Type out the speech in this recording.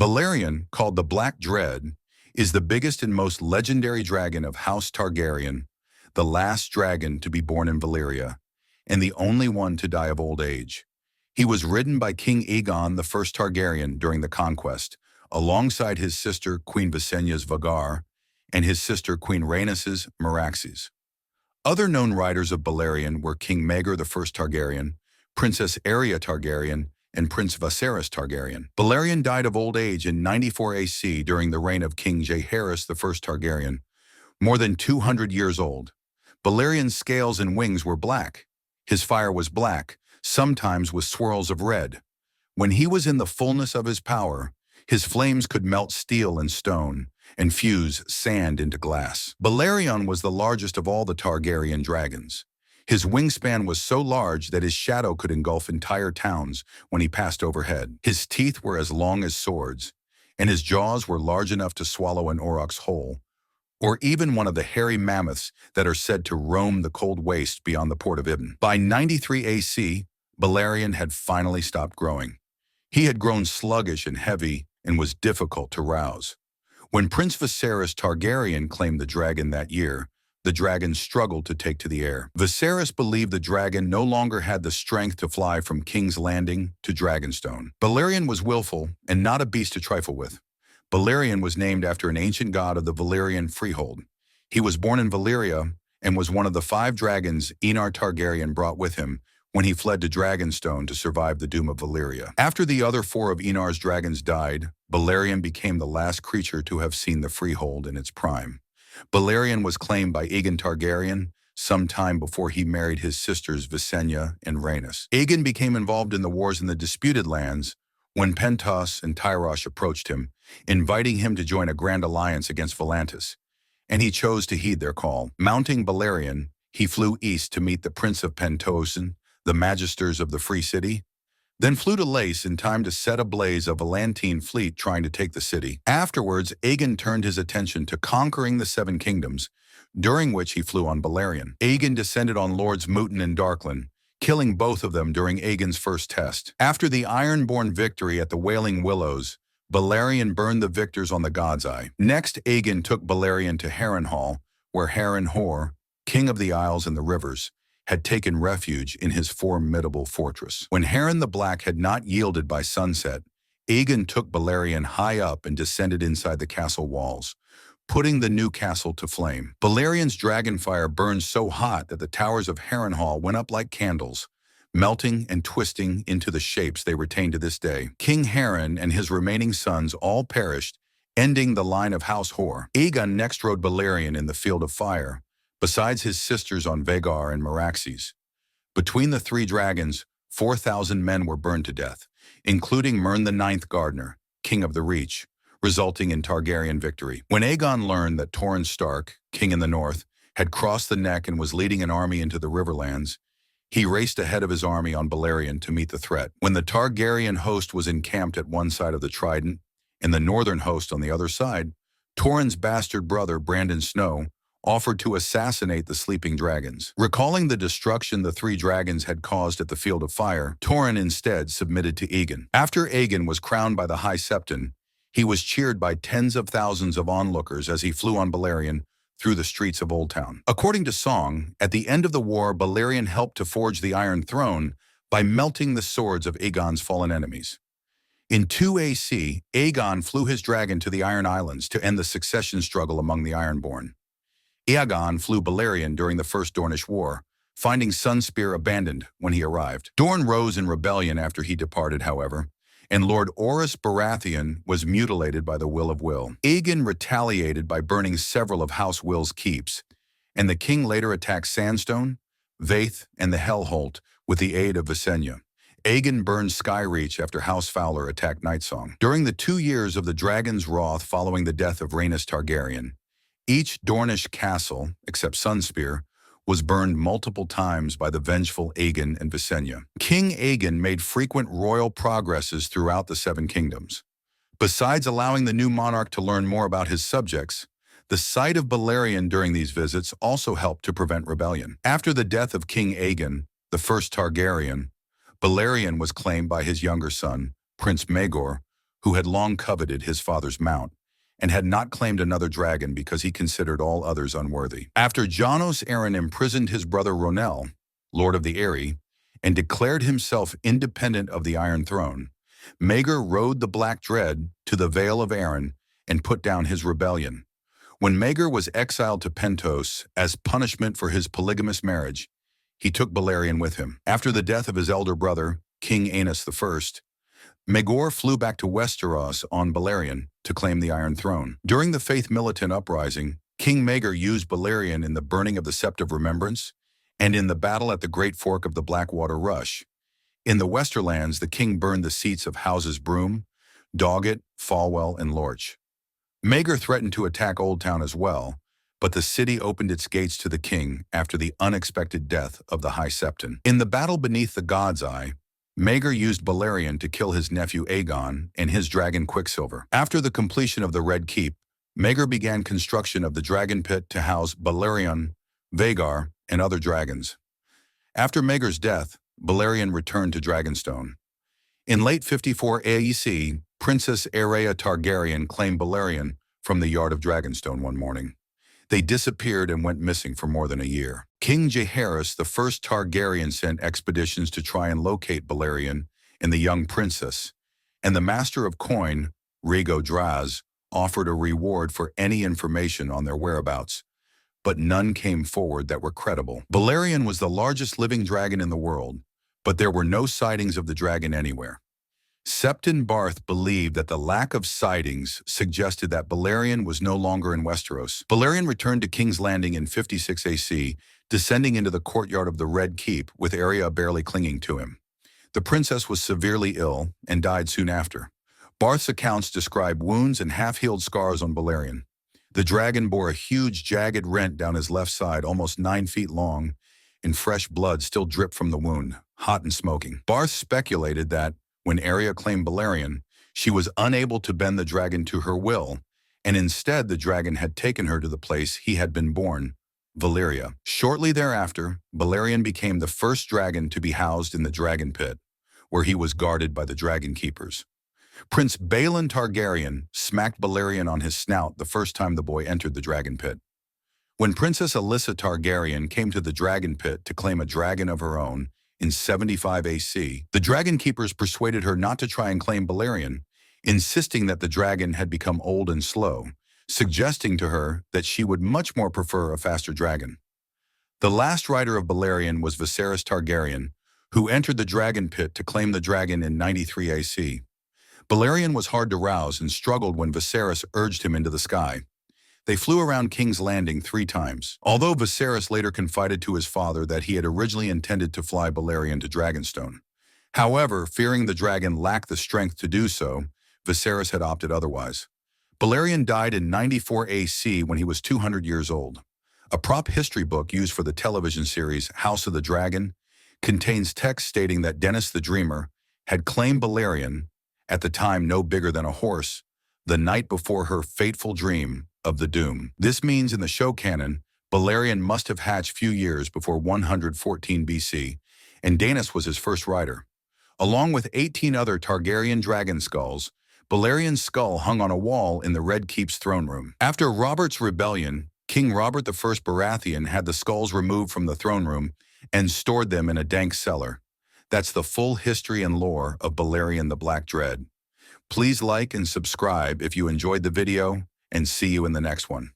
Balerion, called the Black Dread, is the biggest and most legendary dragon of House Targaryen, the last dragon to be born in Valyria, and the only one to die of old age. He was ridden by King Aegon the First Targaryen during the Conquest, alongside his sister Queen Visenya's Vhagar and his sister Queen Rhaenys's Meraxes. Other known riders of Balerion were King Maegor the First Targaryen, Princess Aerea Targaryen, and Prince Viserys Targaryen. Balerion died of old age in 94 AC during the reign of King Jaehaerys the First Targaryen, more than 200 years old. Balerion's scales and wings were black. His fire was black, sometimes with swirls of red. When he was in the fullness of his power, his flames could melt steel and stone, and fuse sand into glass. Balerion was the largest of all the Targaryen dragons. His wingspan was so large that his shadow could engulf entire towns when he passed overhead. His teeth were as long as swords, and his jaws were large enough to swallow an aurochs whole, or even one of the hairy mammoths that are said to roam the cold waste beyond the port of Ibn. By 93 AC, Balerion had finally stopped growing. He had grown sluggish and heavy and was difficult to rouse. When Prince Viserys Targaryen claimed the dragon that year, the dragon struggled to take to the air. Viserys believed the dragon no longer had the strength to fly from King's Landing to Dragonstone. Balerion was willful and not a beast to trifle with. Balerion was named after an ancient god of the Valyrian freehold. He was born in Valyria and was one of the 5 dragons Aenar Targaryen brought with him when he fled to Dragonstone to survive the doom of Valyria. After the other 4 of Aenar's dragons died, Balerion became the last creature to have seen the freehold in its prime. Balerion was claimed by Aegon Targaryen sometime before he married his sisters Visenya and Rhaenys. Aegon became involved in the wars in the disputed lands when Pentos and Tyrosh approached him, inviting him to join a grand alliance against Volantis, and he chose to heed their call. Mounting Balerion, he flew east to meet the Prince of Pentosan, the Magisters of the Free City, then flew to Lace in time to set ablaze a Volantine fleet trying to take the city. Afterwards, Aegon turned his attention to conquering the 7 kingdoms, during which he flew on Balerion. Aegon descended on Lords Mutin and Darklyn, killing both of them during Aegon's first test. After the Ironborn victory at the Wailing Willows, Balerion burned the victors on the God's Eye. Next, Aegon took Balerion to Harrenhal, where Harrenhal, king of the Isles and the Rivers, had taken refuge in his formidable fortress. When Harren the Black had not yielded by sunset, Aegon took Balerion high up and descended inside the castle walls, putting the new castle to flame. Balerion's dragonfire burned so hot that the towers of Harrenhal went up like candles, melting and twisting into the shapes they retain to this day. King Harren and his remaining sons all perished, ending the line of House Hor. Aegon next rode Balerion in the Field of Fire, besides his sisters on Vhagar and Meraxes. Between the 3 dragons, 4,000 men were burned to death, including Mern the 9th Gardener, king of the Reach, resulting in Targaryen victory. When Aegon learned that Torrhen Stark, king in the north, had crossed the Neck and was leading an army into the Riverlands, he raced ahead of his army on Balerion to meet the threat. When the Targaryen host was encamped at one side of the Trident and the northern host on the other side, Torrhen's bastard brother, Brandon Snow, offered to assassinate the sleeping dragons. Recalling the destruction the 3 dragons had caused at the Field of Fire, Torrhen instead submitted to Aegon. After Aegon was crowned by the High Septon, he was cheered by tens of thousands of onlookers as he flew on Balerion through the streets of Old Town. According to song, at the end of the war, Balerion helped to forge the Iron Throne by melting the swords of Aegon's fallen enemies. In 2 AC, Aegon flew his dragon to the Iron Islands to end the succession struggle among the Ironborn. Aegon flew Balerion during the First Dornish War, finding Sunspear abandoned when he arrived. Dorne rose in rebellion after he departed, however, and Lord Orys Baratheon was mutilated by the will of Will. Aegon retaliated by burning several of House Will's keeps, and the king later attacked Sandstone, Vaith, and the Hellholt with the aid of Visenya. Aegon burned Skyreach after House Fowler attacked Nightsong. During the 2 years of the Dragon's Wrath following the death of Rhaenys Targaryen, each Dornish castle, except Sunspear, was burned multiple times by the vengeful Aegon and Visenya. King Aegon made frequent royal progresses throughout the 7 kingdoms. Besides allowing the new monarch to learn more about his subjects, the sight of Balerion during these visits also helped to prevent rebellion. After the death of King Aegon, the first Targaryen, Balerion was claimed by his younger son, Prince Maegor, who had long coveted his father's mount, and had not claimed another dragon because he considered all others unworthy. After Janos Aeron imprisoned his brother Ronel, Lord of the Aerea, and declared himself independent of the Iron Throne, Maegor rode the Black Dread to the Vale of Aeron and put down his rebellion. When Maegor was exiled to Pentos as punishment for his polygamous marriage, he took Balerion with him. After the death of his elder brother, King Aenus I, Maegor flew back to Westeros on Balerion to claim the Iron Throne. During the Faith Militant Uprising, King Maegor used Balerion in the burning of the Sept of Remembrance and in the battle at the Great Fork of the Blackwater Rush. In the Westerlands, the king burned the seats of Houses Broom, Doggett, Falwell, and Lorch. Maegor threatened to attack Old Town as well, but the city opened its gates to the king after the unexpected death of the High Septon. In the battle beneath the God's Eye, Maegor used Balerion to kill his nephew Aegon and his dragon Quicksilver. After the completion of the Red Keep, Maegor began construction of the dragon pit to house Balerion, Vhagar, and other dragons. After Maegor's death, Balerion returned to Dragonstone. In late 54 AEC, Princess Aerea Targaryen claimed Balerion from the yard of Dragonstone one morning. They disappeared and went missing for more than a year. King Jaehaerys, the first Targaryen, sent expeditions to try and locate Balerion and the young princess, and the Master of Coin, Rhaego Draz, offered a reward for any information on their whereabouts, but none came forward that were credible. Balerion was the largest living dragon in the world, but there were no sightings of the dragon anywhere. Septon Barth believed that the lack of sightings suggested that Balerion was no longer in Westeros. Balerion returned to King's Landing in 56 AC, descending into the courtyard of the Red Keep with Aerea barely clinging to him. The princess was severely ill and died soon after. Barth's accounts describe wounds and half-healed scars on Balerion. The dragon bore a huge jagged rent down his left side, almost 9 feet long, and fresh blood still dripped from the wound, hot and smoking. Barth speculated that, when Aerea claimed Balerion, she was unable to bend the dragon to her will, and instead the dragon had taken her to the place he had been born, Valyria. Shortly thereafter, Balerion became the first dragon to be housed in the Dragon Pit, where he was guarded by the Dragon Keepers. Prince Balon Targaryen smacked Balerion on his snout the first time the boy entered the Dragon Pit. When Princess Alyssa Targaryen came to the Dragon Pit to claim a dragon of her own in 75 AC, the Dragon Keepers persuaded her not to try and claim Balerion, insisting that the dragon had become old and slow, suggesting to her that she would much more prefer a faster dragon. The last rider of Balerion was Viserys Targaryen, who entered the Dragon Pit to claim the dragon in 93 AC. Balerion was hard to rouse and struggled when Viserys urged him into the sky. They flew around King's Landing 3 times. Although Viserys later confided to his father that he had originally intended to fly Balerion to Dragonstone. However, fearing the dragon lacked the strength to do so, Viserys had opted otherwise. Balerion died in 94 AC when he was 200 years old. A prop history book used for the television series House of the Dragon contains text stating that Dennis the Dreamer had claimed Balerion, at the time no bigger than a horse, the night before her fateful dream of the Doom. This means in the show canon, Balerion must have hatched few years before 114 BC, and Daenerys was his first rider. Along with 18 other Targaryen dragon skulls, Balerion's skull hung on a wall in the Red Keep's throne room. After Robert's rebellion, King Robert I Baratheon had the skulls removed from the throne room and stored them in a dank cellar. That's the full history and lore of Balerion the Black Dread. Please like and subscribe if you enjoyed the video, and see you in the next one.